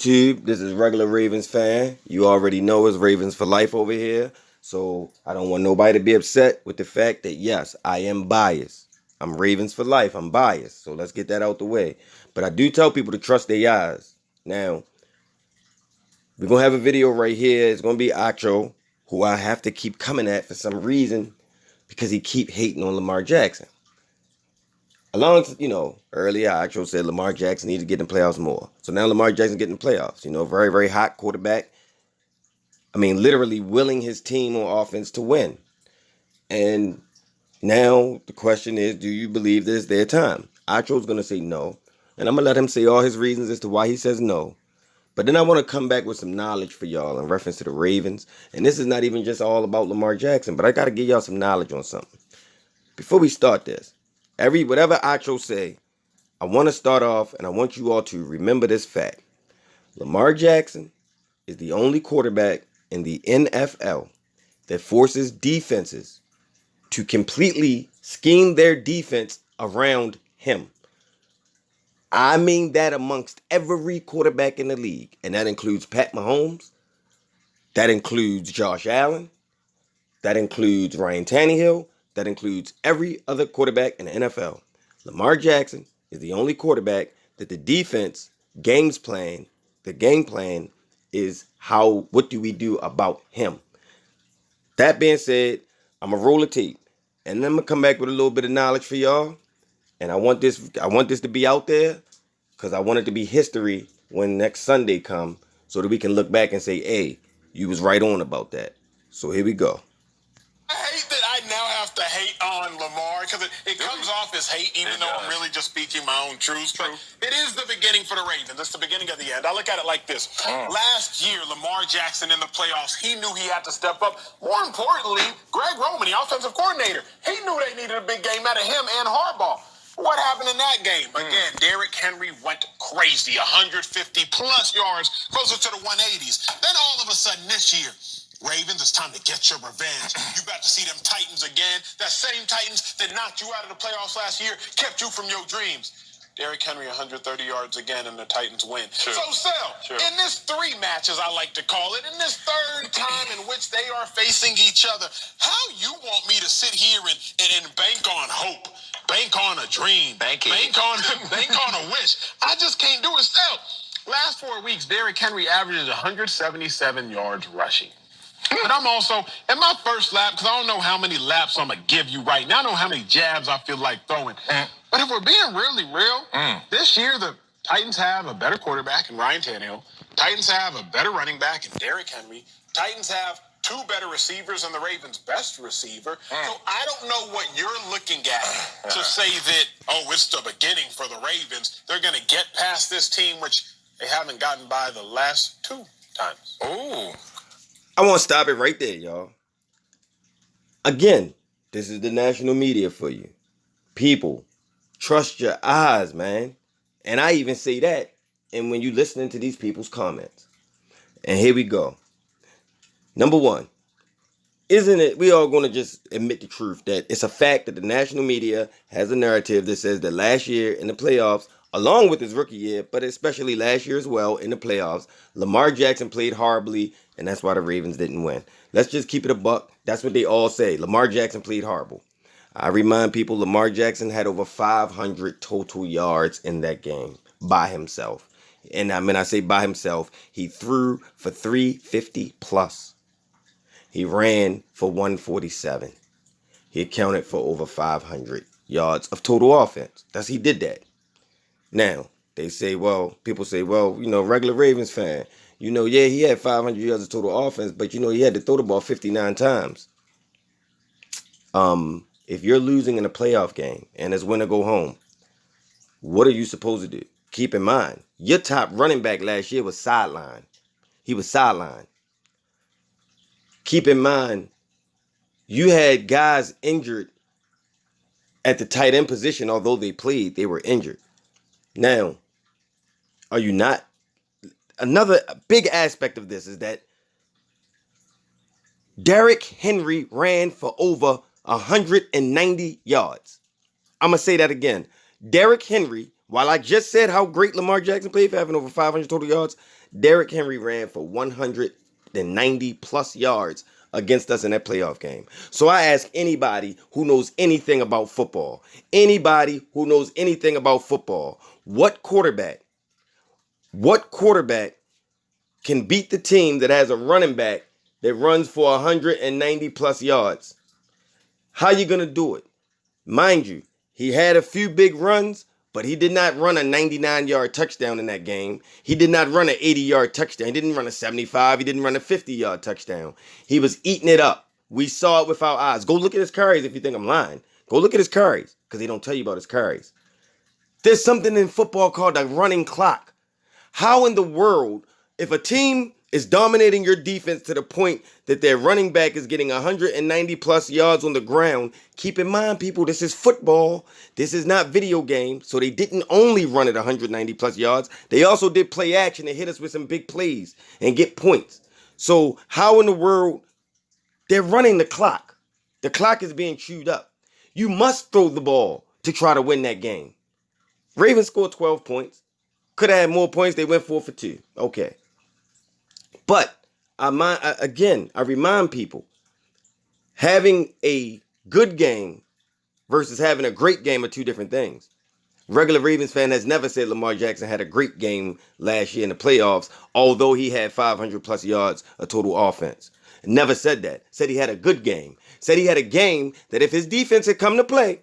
YouTube, this is regular Ravens fan. You already know it's Ravens for life over here. So I don't want nobody to be upset with the fact that, yes, I am biased. I'm Ravens for life. I'm biased. So let's get that out the way. But I do tell people to trust their eyes. Now, we're going to have a video right here. It's going to be Acho, who I have to keep coming at for some reason because he keep hating on Lamar Jackson. Earlier Acho said Lamar Jackson needs to get in the playoffs more. So now Lamar Jackson getting in the playoffs. Very, very hot quarterback. I mean, literally willing his team on offense to win. And now the question is, do you believe this is their time? Acho's going to say no. And I'm going to let him say all his reasons as to why he says no. But then I want to come back with some knowledge for y'all in reference to the Ravens. And this is not even just all about Lamar Jackson, but I got to give y'all some knowledge on something. Before we start this, whatever Acho say, I want to start off and I want you all to remember this fact. Lamar Jackson is the only quarterback in the NFL that forces defenses to completely scheme their defense around him. I mean that amongst every quarterback in the league. And that includes Pat Mahomes. That includes Josh Allen. That includes Ryan Tannehill. That includes every other quarterback in the NFL. Lamar Jackson is the only quarterback that the defense the game plan is what do we do about him? That being said, I'm going to roll a tape. And then I'm going to come back with a little bit of knowledge for y'all. And I want this to be out there because I want it to be history when next Sunday come so that we can look back and say, hey, you was right on about that. So here we go. I hate that I now have to hate on Lamar because it comes off as hate, even though I'm really just speaking my own truth. But it is the beginning for the Ravens. It's the beginning of the end. I look at it like this. Last year, Lamar Jackson in the playoffs, he knew he had to step up. More importantly, Greg Roman, the offensive coordinator, he knew they needed a big game out of him and Harbaugh. What happened in that game? Again, Derrick Henry went crazy, 150 plus yards, closer to the 180s. Then all of a sudden this year, Ravens, it's time to get your revenge. You got to see them Titans again. That same Titans that knocked you out of the playoffs last year, kept you from your dreams. Derrick Henry, 130 yards again, and the Titans win. Sure. So, in this 3 matches, I like to call it, in this third time in which they are facing each other, how you want me to sit here and bank on hope, bank on a dream, bank on a wish? I just can't do it. Last 4 weeks, Derrick Henry averages 177 yards rushing. But I'm also, in my first lap, because I don't know how many laps I'm going to give you right now. I don't know how many jabs I feel like throwing. But if we're being really real, this year the Titans have a better quarterback in Ryan Tannehill. Titans have a better running back in Derrick Henry. Titans have 2 better receivers than the Ravens' best receiver. So I don't know what you're looking at to say that, it's the beginning for the Ravens. They're going to get past this team, which they haven't gotten by the last 2 times. I want to stop it right there, y'all. Again, this is the national media for you. People, trust your eyes, man. And I even say that and when you listening to these people's comments. And here we go. Number 1, isn't it, we all going to just admit the truth that it's a fact that the national media has a narrative that says that last year in the playoffs, along with his rookie year, but especially last year as well in the playoffs, Lamar Jackson played horribly, and that's why the Ravens didn't win. Let's just keep it a buck. That's what they all say. Lamar Jackson played horrible. I remind people Lamar Jackson had over 500 total yards in that game by himself. And when I say by himself, he threw for 350 plus. He ran for 147. He accounted for over 500 yards of total offense. He did that. Now, people say, regular Ravens fan, he had 500 yards of total offense, but he had to throw the ball 59 times. If you're losing in a playoff game and it's win or go home, what are you supposed to do? Keep in mind, your top running back last year was sidelined. He was sidelined. Keep in mind, you had guys injured at the tight end position, although they played, they were injured. Now, are you not? Another big aspect of this is that Derrick Henry ran for over 190 yards. I'm going to say that again. Derrick Henry While I just said how great Lamar Jackson played for having over 500 total yards, Derrick Henry ran for 190 plus yards against us in that playoff game. So I ask anybody who knows anything about football, what quarterback can beat the team that has a running back that runs for 190 plus yards? How you going to do it? Mind you, he had a few big runs, but he did not run a 99-yard touchdown in that game. He did not run an 80-yard touchdown. He didn't run a 75. He didn't run a 50-yard touchdown. He was eating it up. We saw it with our eyes. Go look at his carries if you think I'm lying. Go look at his carries, because they don't tell you about his carries. There's something in football called a running clock. How in the world, if a team is dominating your defense to the point that their running back is getting 190 plus yards on the ground, keep in mind, people, this is football. This is not video game. So they didn't only run at 190 plus yards. They also did play action and hit us with some big plays and get points. So how in the world, they're running the clock. The clock is being chewed up. You must throw the ball to try to win that game. Ravens scored 12 points. Could have had more points. They went 4 for 2. Okay. But I remind people, having a good game versus having a great game are two different things. Regular Ravens fan has never said Lamar Jackson had a great game last year in the playoffs, although he had 500 plus yards of total offense. Never said that. Said he had a good game. Said he had a game that if his defense had come to play,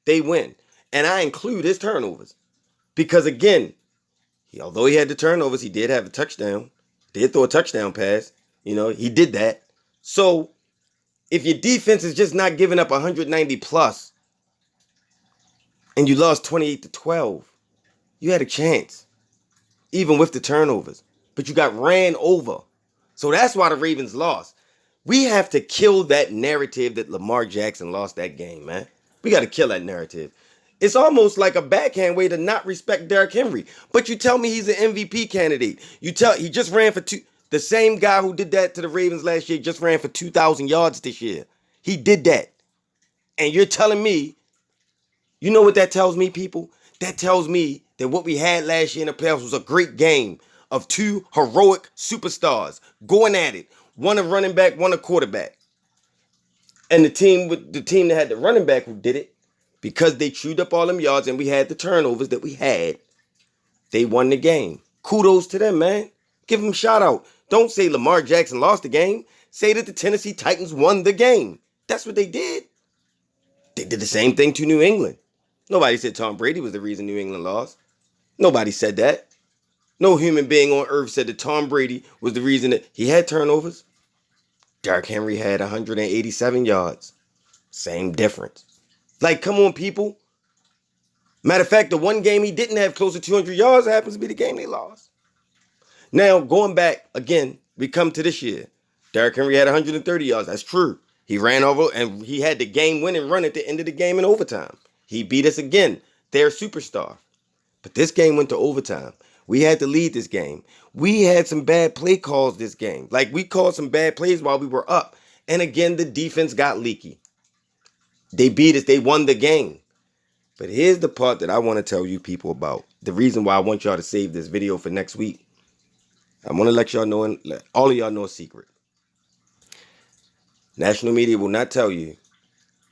they win. And I include his turnovers. Because again, although he had the turnovers, he did have a touchdown. Did throw a touchdown pass. He did that. So, if your defense is just not giving up 190 plus, and you lost 28-12, you had a chance, even with the turnovers. But you got ran over. So that's why the Ravens lost. We have to kill that narrative that Lamar Jackson lost that game, man. We got to kill that narrative. It's almost like a backhand way to not respect Derrick Henry. But you tell me he's an MVP candidate. He just ran for two. The same guy who did that to the Ravens last year just ran for 2,000 yards this year. He did that. And you're telling me, you know what that tells me, people? That tells me that what we had last year in the playoffs was a great game of two heroic superstars going at it. One a running back, one a quarterback. And the team that had the running back who did it, because they chewed up all them yards and we had the turnovers that we had, they won the game. Kudos to them, man. Give them a shout out. Don't say Lamar Jackson lost the game. Say that the Tennessee Titans won the game. That's what they did. They did the same thing to New England. Nobody said Tom Brady was the reason New England lost. Nobody said that. No human being on earth said that Tom Brady was the reason that he had turnovers. Derrick Henry had 187 yards. Same difference. Like, come on, people. Matter of fact, the one game he didn't have close to 200 yards happens to be the game they lost. Now, going back, again, we come to this year. Derrick Henry had 130 yards. That's true. He ran over, and he had the game-winning run at the end of the game in overtime. He beat us again. Their superstar. But this game went to overtime. We had to lead this game. We had some bad play calls this game. Like, we called some bad plays while we were up. And again, the defense got leaky. They beat us. They won the game. But here's the part that I want to tell you people about. The reason why I want y'all to save this video for next week. I want to let y'all know, and let all of y'all know a secret. National media will not tell you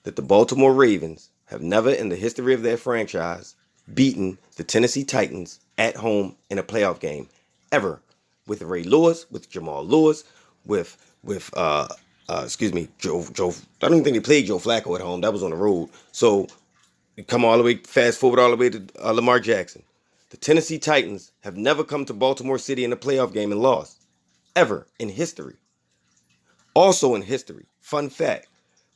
that the Baltimore Ravens have never in the history of their franchise beaten the Tennessee Titans at home in a playoff game. Ever. With Ray Lewis, with Jamal Lewis, with Joe. I don't even think they played Joe Flacco at home. That was on the road. So, fast forward all the way to Lamar Jackson. The Tennessee Titans have never come to Baltimore City in a playoff game and lost. Ever in history. Also in history, fun fact,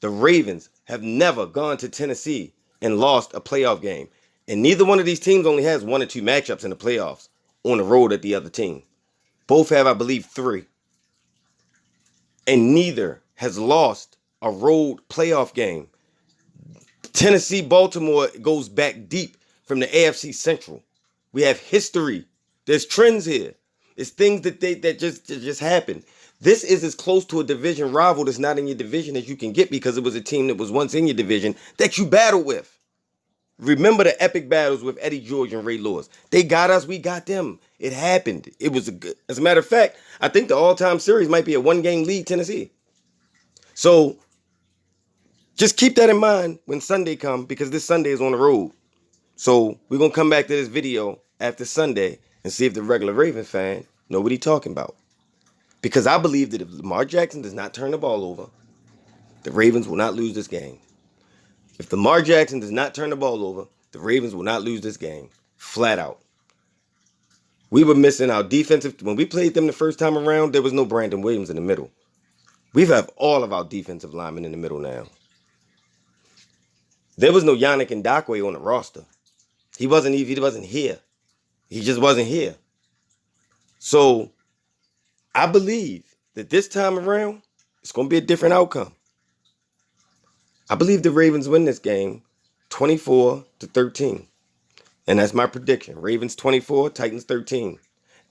the Ravens have never gone to Tennessee and lost a playoff game. And neither one of these teams only has 1 or 2 matchups in the playoffs on the road at the other team. Both have, I believe, 3. And neither has lost a road playoff game. Tennessee-Baltimore goes back deep from the AFC Central. We have history. There's trends here. It's things that just happen. This is as close to a division rival that's not in your division as you can get because it was a team that was once in your division that you battled with. Remember the epic battles with Eddie George and Ray Lewis. They got us, we got them. It happened. It was a good. As a matter of fact, I think the all-time series might be a one-game lead Tennessee. So just keep that in mind when Sunday comes, because this Sunday is on the road. So we're gonna come back to this video after Sunday and see if the regular Ravens fan know what he's talking about. Because I believe that if Lamar Jackson does not turn the ball over, the Ravens will not lose this game. If Lamar Jackson does not turn the ball over, the Ravens will not lose this game. Flat out. We were missing our defensive. When we played them the first time around, there was no Brandon Williams in the middle. We have all of our defensive linemen in the middle now. There was no Yannick Ngakoue on the roster. He wasn't here. He just wasn't here. So I believe that this time around, it's going to be a different outcome. I believe the Ravens win this game 24-13. And that's my prediction. Ravens 24, Titans 13.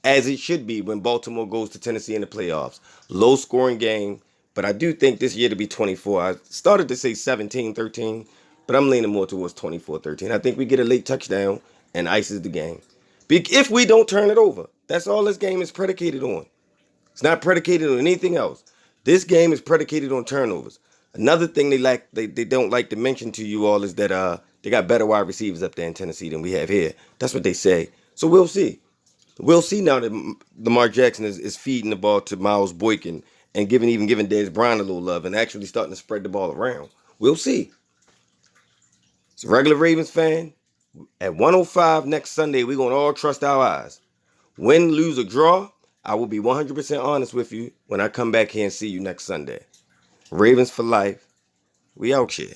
As it should be when Baltimore goes to Tennessee in the playoffs. Low scoring game, but I do think this year to be 24. I started to say 17-13, but I'm leaning more towards 24-13. I think we get a late touchdown and ices the game. If we don't turn it over, that's all this game is predicated on. It's not predicated on anything else. This game is predicated on turnovers. Another thing they don't like to mention to you all is that they got better wide receivers up there in Tennessee than we have here. That's what they say. So we'll see. We'll see now that Lamar Jackson is feeding the ball to Miles Boykin and giving Dez Bryant a little love and actually starting to spread the ball around. We'll see. As a regular Ravens fan, at 105 next Sunday, we're going to all trust our eyes. Win, lose, or draw, I will be 100% honest with you when I come back here and see you next Sunday. Ravens for life. We out here.